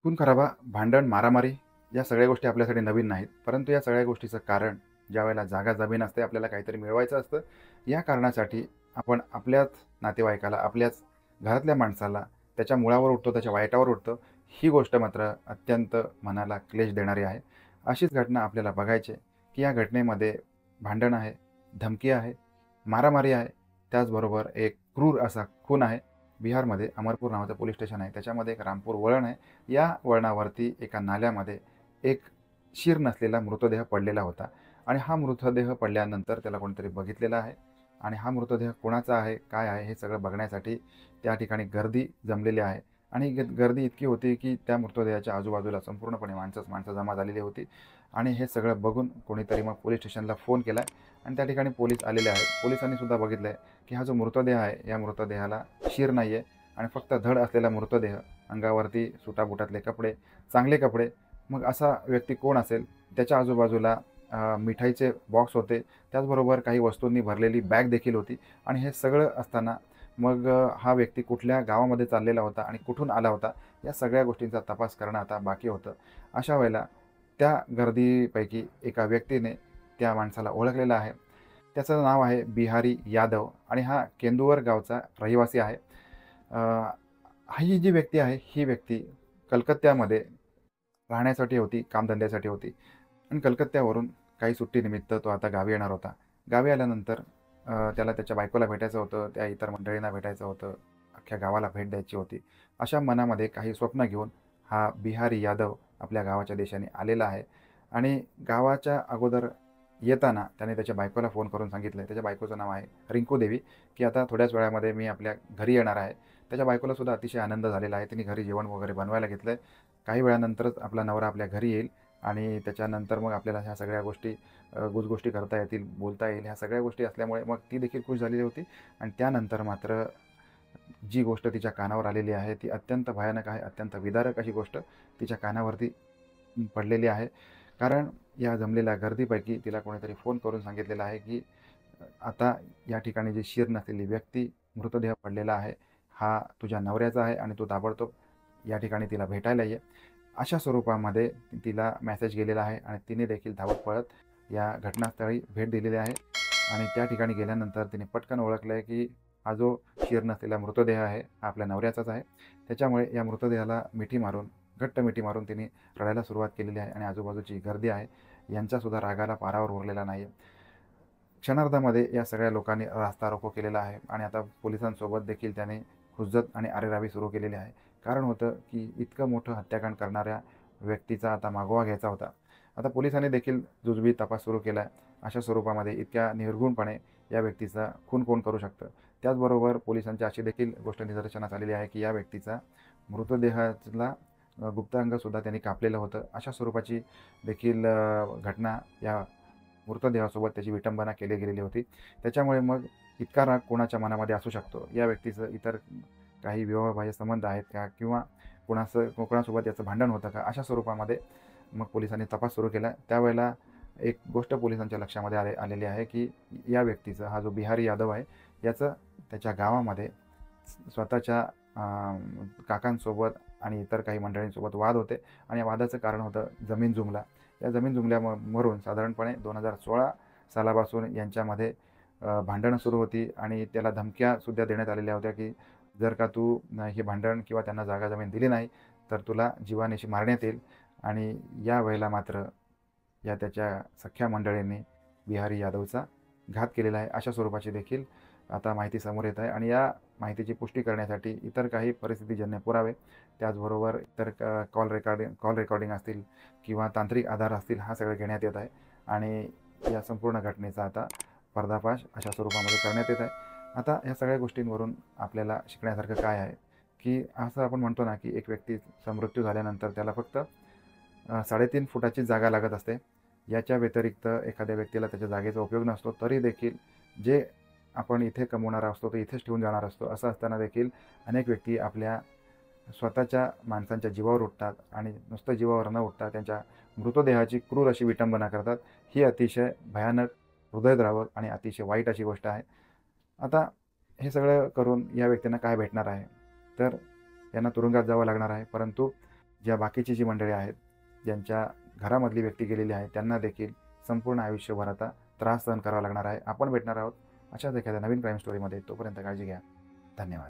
खून खराबा, भांडण, मारामारी या सगळ्या गोष्टी आपल्यासाठी नवीन नाहीत. परंतु या सगळ्या गोष्टीचं कारण ज्यावेळेला जागा जमीन असते, आपल्याला काहीतरी मिळवायचं असतं. या कारणासाठी आपण आपल्याच नातेवाईकाला, आपल्याच घरातल्या माणसाला त्याच्या मुळावर उठतो, त्याच्या वाईटावर उठतो. ही गोष्ट मात्र अत्यंत मनाला क्लेश देणारी आहे. अशीच घटना आपल्याला बघायची आहे, की या घटनेमध्ये भांडण आहे, धमकी आहे, मारामारी आहे. त्याचबरोबर एक क्रूर असा खून आहे. बिहारमध्ये अमरपूर नावाचं पोलीस स्टेशन आहे. त्याच्यामध्ये एक रामपूर वळण आहे. या वळणावरती एका नाल्यामध्ये एक शीर नसलेला मृतदेह पडलेला होता आणि हा मृतदेह पडल्यानंतर त्याला कोणीतरी बघितलेला आहे आणि हा मृतदेह कोणाचा आहे, काय आहे, हे सगळं बघण्यासाठी त्या ठिकाणी गर्दी जमलेली आहे आणि गर्दी इतकी होती की त्या मृतदेहाच्या आजूबाजूला संपूर्णपणे माणसं जमा झालेली होती आणि हे सगळं बघून कोणीतरी मग पोलीस स्टेशनला फोन केला आणि त्या ठिकाणी पोलीस आलेले आहेत. पोलिसांनी सुद्धा बघितलं आहे की हा जो मृतदेह आहे, या मृतदेहाला शीर नाही आहे आणि फक्त धड असलेला मृतदेह, अंगावरती सुटाबुटातले कपडे, चांगले कपडे. मग असा व्यक्ती कोण असेल? त्याच्या आजूबाजूला मिठाईचे बॉक्स होते. त्याचबरोबर काही वस्तूंनी भरलेली बॅग देखील होती आणि हे सगळं असताना मग हा व्यक्ती कुठल्या गावामध्ये चाललेला होता आणि कुठून आला होता, या सगळ्या गोष्टींचा तपास करणं आता बाकी होतं. अशा वेळेला त्या गर्दीपैकी एका व्यक्तीने त्या माणसाला ओळखलेलं आहे. त्याचं नाव आहे बिहारी यादव आणि हा केंदुवर गावचा रहिवासी आहे. ही जी व्यक्ती आहे, ही व्यक्ती कलकत्त्यामध्ये राहण्यासाठी होती, कामधंद्यासाठी होती आणि कलकत्त्यावरून काही सुट्टीनिमित्त तो आता गावी येणार होता. गावी आल्यानंतर त्याला त्याच्या बायकोला भेटायचं होतं, त्या इतर मंडळींना भेटायचं होतं, अख्ख्या गावाला भेट द्यायची होती. अशा मनामध्ये काही स्वप्न घेऊन हा बिहारी यादव आपल्या गावाच्या दिशेने आलेला आहे आणि गावाच्या अगोदर येताना त्याने त्याच्या बायकोला फोन करून सांगितलं. त्याच्या बायकोचं नाव आहे रिंकू देवी, की आता थोड्याच वेळामध्ये मी आपल्या घरी येणार आहे. त्याच्या बायकोला सुद्धा अतिशय आनंद झालेला आहे. तिने घरी जेवण वगैरे बनवायला घेतलंय. काही वेळानंतरच आपला नवरा आपल्या घरी येईल आणि त्याच्यानंतर मग आपल्याला ह्या सगळ्या गोष्टी गुजगोष्टी करता येतील, बोलता येईल. ह्या सगळ्या गोष्टी असल्यामुळे मग ती देखील खुश झालेली होती आणि त्यानंतर मात्र जी गोष्ट तिच्या कानावर आलेली आहे, ती अत्यंत भयानक आहे. अत्यंत विदारक अशी गोष्ट तिच्या कानावरती पडलेली आहे. कारण या जमलेल्या गर्दीपैकी तिला कोणीतरी फोन करून सांगितलेलं आहे, की आता या ठिकाणी जी शीर नसलेली व्यक्ती, मृतदेह पडलेला आहे, हा तुझ्या नवऱ्याचा आहे आणि तू ताबडतोब या ठिकाणी तिला भेटायला ये. अशा स्वरूपामध्ये तिला मेसेज गेलेला आहे आणि तिने देखील धावत पळत या घटनास्थळी भेट दिलेली आहे आणि त्या ठिकाणी गेल्यानंतर तिने पटकन ओळखलं आहे, की हा जो शीर नसलेला मृतदेह आहे, हा आपल्या नवऱ्याचाच आहे. त्याच्यामुळे या मृतदेहाला मिठी मारून, घट्ट मिठी मारून तिने रडायला सुरुवात केलेली आहे आणि आजूबाजूची गर्दी आहे, यांचासुद्धा रागाला पारावर उरलेला नाही आहे. क्षणार्धामध्ये या सगळ्या लोकांनी रास्ता रोको केलेला आहे आणि आता पोलिसांसोबत देखील त्याने हुज्जत आणि आरेरावी सुरू केलेली आहे. कारण होतं की इतकं मोठं हत्याकांड करणाऱ्या व्यक्तीचा आता मागोवा घ्यायचा होता. आता पोलिसांनी देखील जुजबी तपास सुरू केला आहे. अशा स्वरूपामध्ये इतक्या निर्घृणपणे या व्यक्तीचा खून कोण करू शकतं? त्याचबरोबर पोलिसांची अशी देखील गोष्ट निदर्शनास आलेली आहे की या व्यक्तीचा मृतदेहातला गुप्तांगसुद्धा त्यांनी कापलेलं होतं. अशा स्वरूपाची देखील घटना या मृतदेहासोबत त्याची विटंबना केली गेलेली होती. त्याच्यामुळे मग इतका राग कोणाच्या मनामध्ये असू शकतो? या व्यक्तीचं इतर काही विवाहबाह्य संबंध आहेत का? किंवा कोणासोबत याचं भांडण होतं का? अशा स्वरूपामध्ये मग पोलिसांनी तपास सुरू केला. त्यावेळेला एक गोष्ट पोलिसांच्या लक्षामध्ये आलेली आहे, की या व्यक्तीचा, हा जो बिहारी यादव आहे, याचं त्याच्या गावामध्ये स्वतःच्या काकांसोबत आणि इतर काही मंडळींसोबत वाद होते आणि या वादाचं कारण होतं जमीन जुमला. या जमीन जुमल्यावरून साधारणपणे 2016 सालापासून यांच्यामध्ये भांडणं सुरू होती आणि त्याला धमक्यासुद्धा देण्यात आलेल्या होत्या, की जर का तू हे भांडण किंवा त्यांना जागा जमीन दिली नाही, तर तुला जीवानिशी मारण्यात येईल. आणि या वेळेला मात्र या त्याच्या सख्ख्या मंडळींनी बिहारी यादवचा घात केलेला आहे. अशा स्वरूपाची देखील आता माहिती समोर येत आहे आणि या माहितीची पुष्टी करण्यासाठी इतर काही परिस्थितीजन्य पुरावे, त्याचबरोबर इतर कॉल रेकॉर्डिंग असतील किंवा तांत्रिक आधार असतील, हा सगळं घेण्यात येत आहे आणि या संपूर्ण घटनेचा आता पर्दाफाश अशा स्वरूपामध्ये करण्यात येत आहे. आता ह्या सगळ्या गोष्टींवरून आपल्याला शिकण्यासारखं काय आहे, की असं आपण म्हणतो ना, की एक व्यक्तीचा मृत्यू झाल्यानंतर त्याला फक्त 3.5 फुटाची जागा लागत असते. याच्या व्यतिरिक्त एखाद्या व्यक्तीला त्याच्या जागेचा उपयोग नसतो. तरी देखील जे आपण इथे कमवणारा असतो, तो इथेच ठेवून जाणार असतो. असं असताना देखील अनेक व्यक्ती आपल्या स्वतःच्या माणसांच्या जीवावर उठतात आणि नुसतं जीवावर न उठता त्यांच्या मृतदेहाची क्रूर अशी विटंबना करतात. ही अतिशय भयानक, हृदयद्रावक आणि अतिशय वाईट अशी गोष्ट आहे. आता हे सगळं करून या व्यक्तींना काय भेटणार आहे? तर यांना तुरुंगात जावं लागणार आहे. परंतु ज्या बाकीची जी मंडळी आहेत, ज्यांच्या घरामधली व्यक्ती गेलेली आहे, त्यांना देखील संपूर्ण आयुष्यभर आता त्रास सहन करावा लागणार आहे. आपण भेटणार आहोत अशाच एखाद्या नवीन क्राईम स्टोरीमध्ये. तोपर्यंत काळजी घ्या. धन्यवाद.